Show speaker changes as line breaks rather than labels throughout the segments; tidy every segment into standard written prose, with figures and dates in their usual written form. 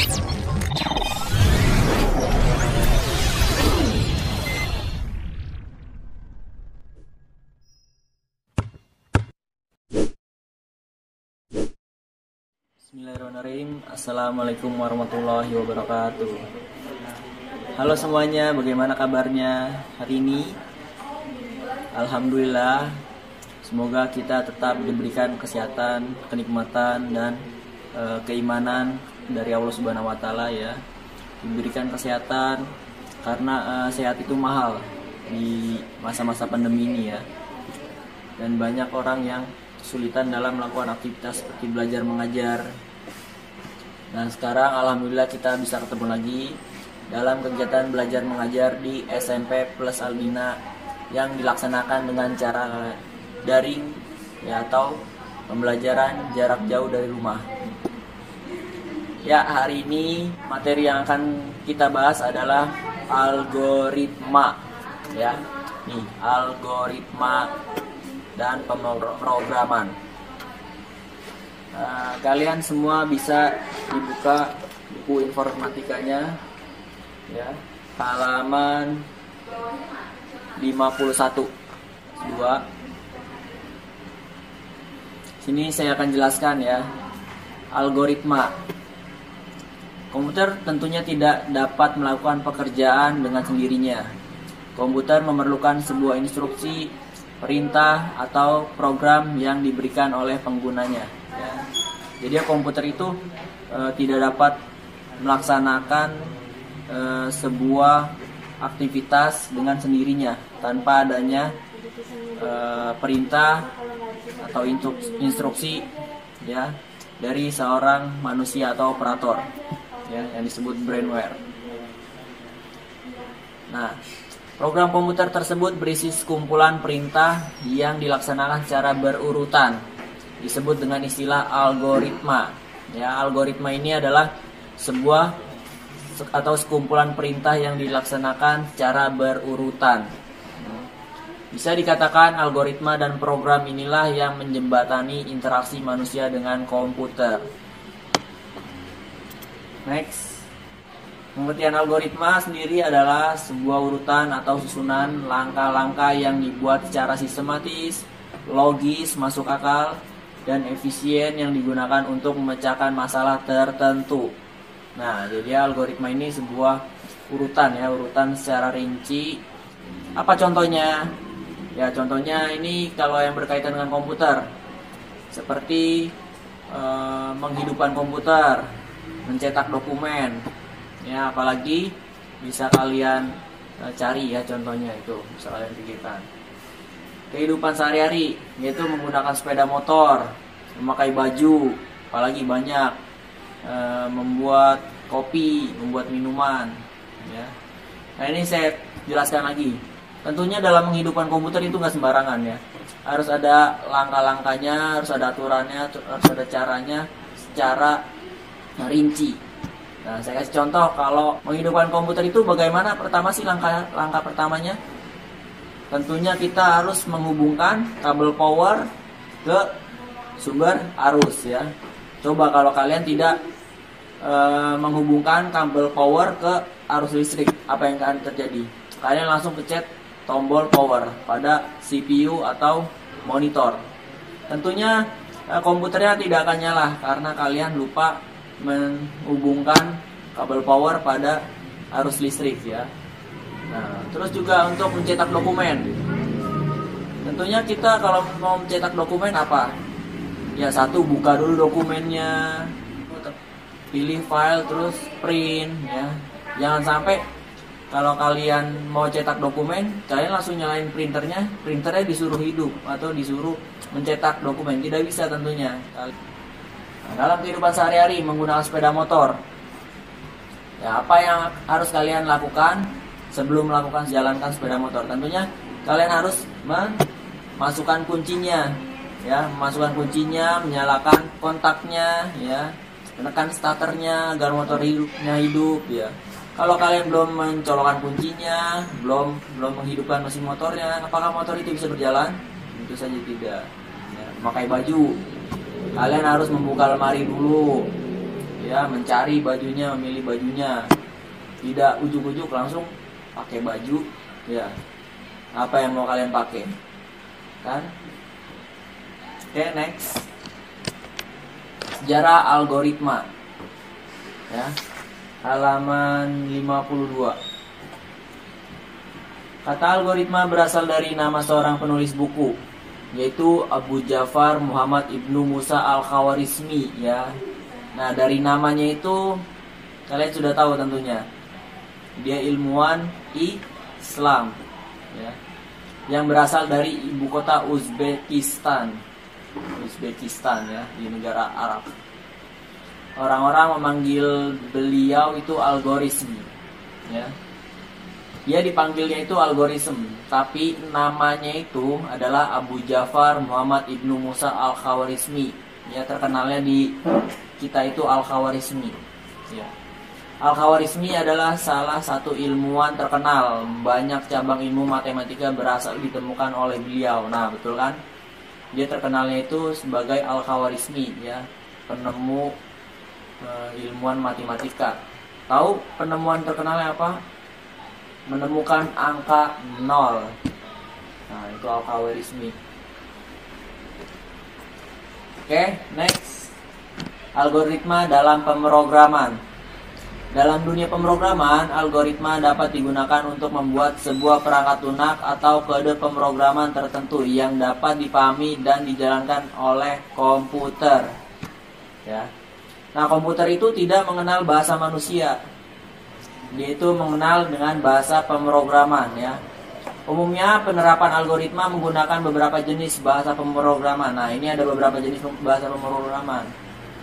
Bismillahirrahmanirrahim. Assalamualaikum warahmatullahi wabarakatuh. Halo semuanya, bagaimana kabarnya hari ini? Alhamdulillah. Semoga kita tetap diberikan kesehatan, kenikmatan dan keimanan dari Allah Subhanahu wa taala ya. Diberikan kesehatan karena sehat itu mahal di masa-masa pandemi ini ya. Dan banyak orang yang kesulitan dalam melakukan aktivitas seperti belajar mengajar. Dan sekarang alhamdulillah kita bisa ketemu lagi dalam kegiatan belajar mengajar di SMP Plus Albina yang dilaksanakan dengan cara daring ya, atau pembelajaran jarak jauh dari rumah. Ya, hari ini materi yang akan kita bahas adalah algoritma ya. Nih, algoritma dan pemrograman. Kalian semua bisa dibuka buku informatikanya ya, halaman 51 2. Sini saya akan jelaskan ya, algoritma. Komputer tentunya tidak dapat melakukan pekerjaan dengan sendirinya. Komputer memerlukan sebuah instruksi, perintah atau program yang diberikan oleh penggunanya ya. Jadi komputer itu tidak dapat melaksanakan sebuah aktivitas dengan sendirinya tanpa adanya perintah atau instruksi ya dari seorang manusia atau operator ya, yang disebut brainware. Nah, program komputer tersebut berisi sekumpulan perintah yang dilaksanakan secara berurutan, disebut dengan istilah algoritma. Ya, algoritma ini adalah sebuah atau sekumpulan perintah yang dilaksanakan secara berurutan. Bisa dikatakan algoritma dan program inilah yang menjembatani interaksi manusia dengan komputer. Next. Pengertian algoritma sendiri adalah sebuah urutan atau susunan langkah-langkah yang dibuat secara sistematis, logis, masuk akal, dan efisien yang digunakan untuk memecahkan masalah tertentu. Nah, jadi algoritma ini sebuah urutan ya, urutan secara rinci. Apa contohnya? Ya, contohnya ini kalau yang berkaitan dengan komputer, seperti menghidupkan komputer, mencetak dokumen. Ya, apalagi bisa kalian cari ya, contohnya itu bisa kalian pikirkan. Kehidupan sehari-hari, yaitu menggunakan sepeda motor, memakai baju, apalagi banyak, membuat kopi, membuat minuman ya. Nah, ini saya jelaskan lagi. Tentunya dalam menghidupkan komputer itu nggak sembarangan ya. Harus ada langkah-langkahnya, harus ada aturannya, harus ada caranya secara rinci. Nah, saya kasih contoh, kalau menghidupkan komputer itu bagaimana? Pertama sih langkah pertamanya, tentunya kita harus menghubungkan kabel power ke sumber arus ya. Coba kalau kalian tidak menghubungkan kabel power ke arus listrik, apa yang akan terjadi? Kalian langsung pencet tombol power pada CPU atau monitor. Tentunya komputernya tidak akan nyala karena kalian lupa menghubungkan kabel power pada arus listrik ya. Nah, terus juga untuk mencetak dokumen. Tentunya kita kalau mau mencetak dokumen apa? Ya, satu, buka dulu dokumennya, pilih file, terus print ya. Jangan sampai kalau kalian mau cetak dokumen, kalian langsung nyalain printernya disuruh hidup atau disuruh mencetak dokumen. Tidak bisa tentunya. Nah, dalam kehidupan sehari-hari menggunakan sepeda motor, ya, apa yang harus kalian lakukan sebelum melakukan jalankan sepeda motor? Tentunya kalian harus memasukkan kuncinya, ya, memasukkan kuncinya, menyalakan kontaknya, ya, menekan starternya agar motor hidup, ya. Kalau kalian belum mencolokkan kuncinya, belum menghidupkan mesin motornya, apakah motor itu bisa berjalan? Tentu saja tidak. Ya, memakai baju, kalian harus membuka lemari dulu, ya, mencari bajunya, memilih bajunya. Tidak ujuk-ujuk langsung pakai baju, ya. Apa yang mau kalian pakai? Kan? Oke, next. Sejarah algoritma. Ya. Halaman 52. Kata algoritma berasal dari nama seorang penulis buku, yaitu Abu Ja'far Muhammad Ibnu Musa Al-Khawarizmi, ya. Nah, dari namanya itu kalian sudah tahu tentunya. Dia ilmuwan Islam, ya, yang berasal dari ibu kota Uzbekistan, ya, di negara Arab. Orang-orang memanggil beliau itu algoritmi, ya. Dia dipanggilnya itu algoritm, tapi namanya itu adalah Abu Ja'far Muhammad Ibnu Musa Al-Khawarizmi. Ya, terkenalnya di kita itu Al-Khawarizmi. Ya. Al-Khawarizmi adalah salah satu ilmuwan terkenal. Banyak cabang ilmu matematika berasal ditemukan oleh beliau. Nah, betul kan? Dia terkenalnya itu sebagai Al-Khawarizmi, ya, penemu ilmuwan matematika. Tahu penemuan terkenalnya apa? Menemukan angka 0. Nah, itu Al-Khawarizmi. Oke, next. Algoritma dalam pemrograman. Dalam dunia pemrograman, algoritma dapat digunakan untuk membuat sebuah perangkat lunak atau kode pemrograman tertentu yang dapat dipahami dan dijalankan oleh komputer. Ya. Nah, komputer itu tidak mengenal bahasa manusia. Dia itu mengenal dengan bahasa pemrograman, ya. Umumnya penerapan algoritma menggunakan beberapa jenis bahasa pemrograman. Nah, ini ada beberapa jenis bahasa pemrograman.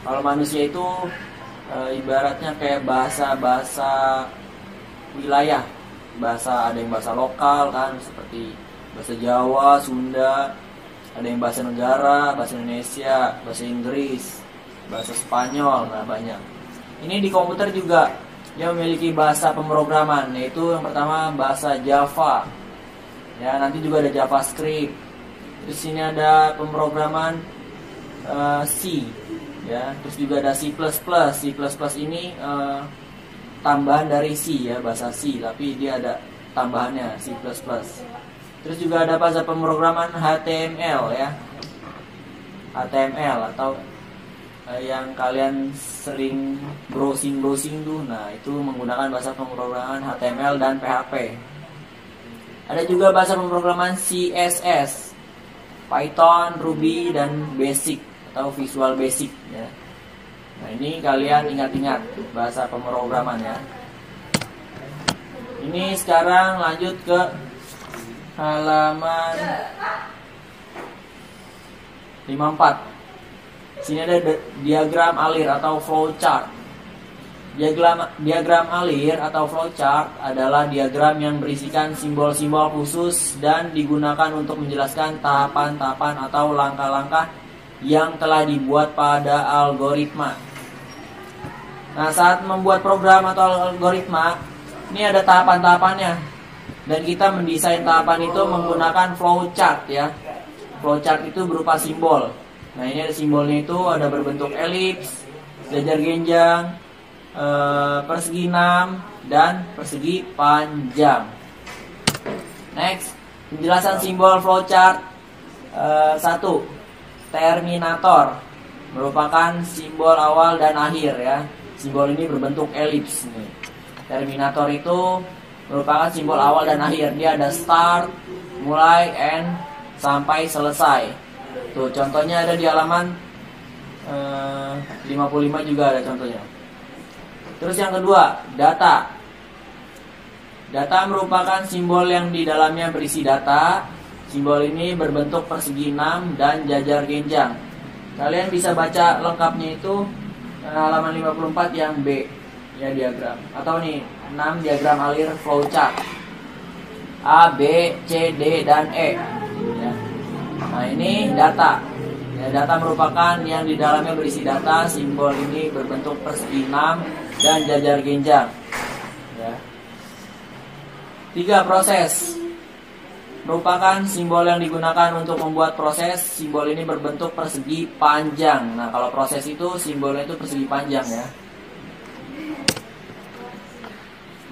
Kalau manusia itu ibaratnya kayak bahasa wilayah. Ada yang bahasa lokal kan, seperti bahasa Jawa, Sunda, ada yang bahasa negara, bahasa Indonesia, bahasa Inggris, bahasa Spanyol, nah banyak. Ini di komputer juga dia memiliki bahasa pemrograman, yaitu yang pertama bahasa Java. Ya, nanti juga ada JavaScript. Terus sini ada pemrograman C, ya. Terus juga ada C++. C++ ini tambahan dari C, ya, bahasa C, tapi dia ada tambahannya C++. Terus juga ada bahasa pemrograman HTML, ya. HTML atau yang kalian sering browsing tuh, nah itu menggunakan bahasa pemrograman HTML dan PHP. Ada juga bahasa pemrograman CSS, Python, Ruby, dan Basic atau Visual Basic, ya. Nah, ini kalian ingat-ingat bahasa pemrograman, ya. Ini sekarang lanjut ke halaman 54. Sini ada diagram alir atau flowchart. Diagram alir atau flowchart adalah diagram yang berisikan simbol-simbol khusus dan digunakan untuk menjelaskan tahapan-tahapan atau langkah-langkah yang telah dibuat pada algoritma. Nah, saat membuat program atau algoritma, ini ada tahapan-tahapannya. Dan kita mendesain tahapan itu menggunakan flowchart, ya. Flowchart itu berupa simbol. Nah, ini ada simbolnya itu, ada berbentuk elips, jajar genjang, persegi 6, dan persegi panjang. Next, penjelasan simbol flowchart. 1. Terminator merupakan simbol awal dan akhir, ya. Simbol ini berbentuk elips. Terminator itu merupakan simbol awal dan akhir. Dia ada start, mulai, end, sampai selesai. Tuh, contohnya ada di halaman 55 juga ada contohnya. Terus yang kedua, data. Data merupakan simbol yang di dalamnya berisi data. Simbol ini berbentuk persegi 6 dan jajar genjang. Kalian bisa baca lengkapnya itu halaman 54 yang B, ya, diagram. Atau nih, 6 diagram alir flowchart. A, B, C, D, dan E. Ya. Nah, ini data. Ya, data merupakan yang di dalamnya berisi data. Simbol ini berbentuk persegi 6 dan jajar genjang. Ya. 3. Proses merupakan simbol yang digunakan untuk membuat proses. Simbol ini berbentuk persegi panjang. Nah, kalau proses itu simbolnya itu persegi panjang, ya.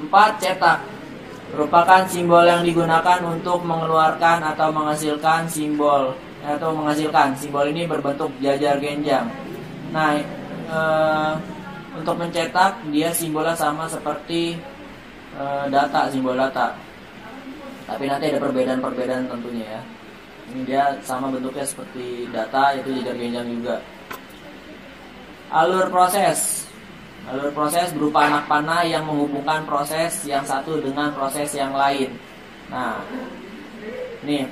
4. Cetak merupakan simbol yang digunakan untuk mengeluarkan atau menghasilkan simbol simbol ini berbentuk jajar genjang. Nah, untuk mencetak dia simbolnya sama seperti data, simbol data. Tapi nanti ada perbedaan tentunya ya. Ini dia sama bentuknya seperti data, yaitu jajar genjang juga. Alur proses berupa anak panah yang menghubungkan proses yang satu dengan proses yang lain. Nah, ini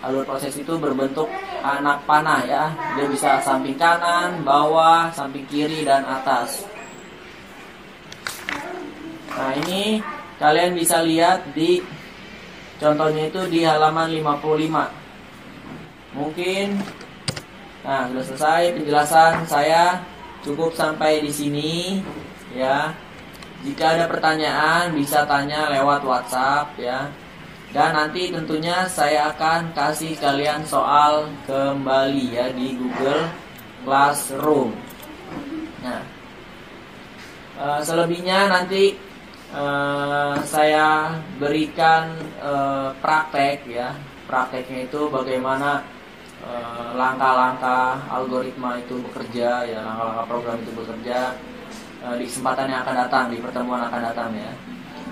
alur proses itu berbentuk anak panah ya. Dia bisa samping kanan, bawah, samping kiri, dan atas. Nah, ini kalian bisa lihat di contohnya itu di halaman 55. Mungkin sudah selesai penjelasan saya. Cukup sampai di sini ya. Jika ada pertanyaan bisa tanya lewat WhatsApp ya. Dan nanti tentunya saya akan kasih kalian soal kembali ya di Google Classroom. Nah, selebihnya nanti saya berikan praktek ya. Prakteknya itu bagaimana langkah-langkah algoritma itu bekerja ya, langkah-langkah program itu bekerja di kesempatan yang akan datang, di pertemuan akan datang ya.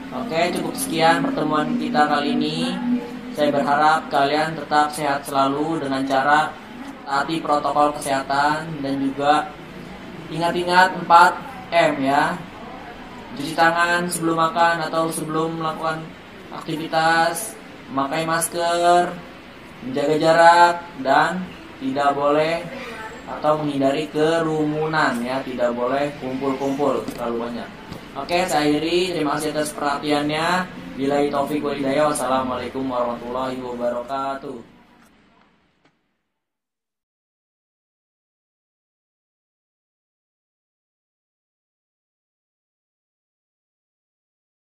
Oke, cukup sekian pertemuan kita kali ini. Saya berharap kalian tetap sehat selalu dengan cara taati protokol kesehatan dan juga ingat-ingat 4M ya. Cuci tangan sebelum makan atau sebelum melakukan aktivitas, memakai masker, menjaga jarak, dan tidak boleh atau menghindari kerumunan ya, tidak boleh kumpul-kumpul terlalu banyak. Oke, saya akhiri. Terima kasih atas perhatiannya. Billahi taufik wal hidayah. Wassalamualaikum warahmatullahi wabarakatuh.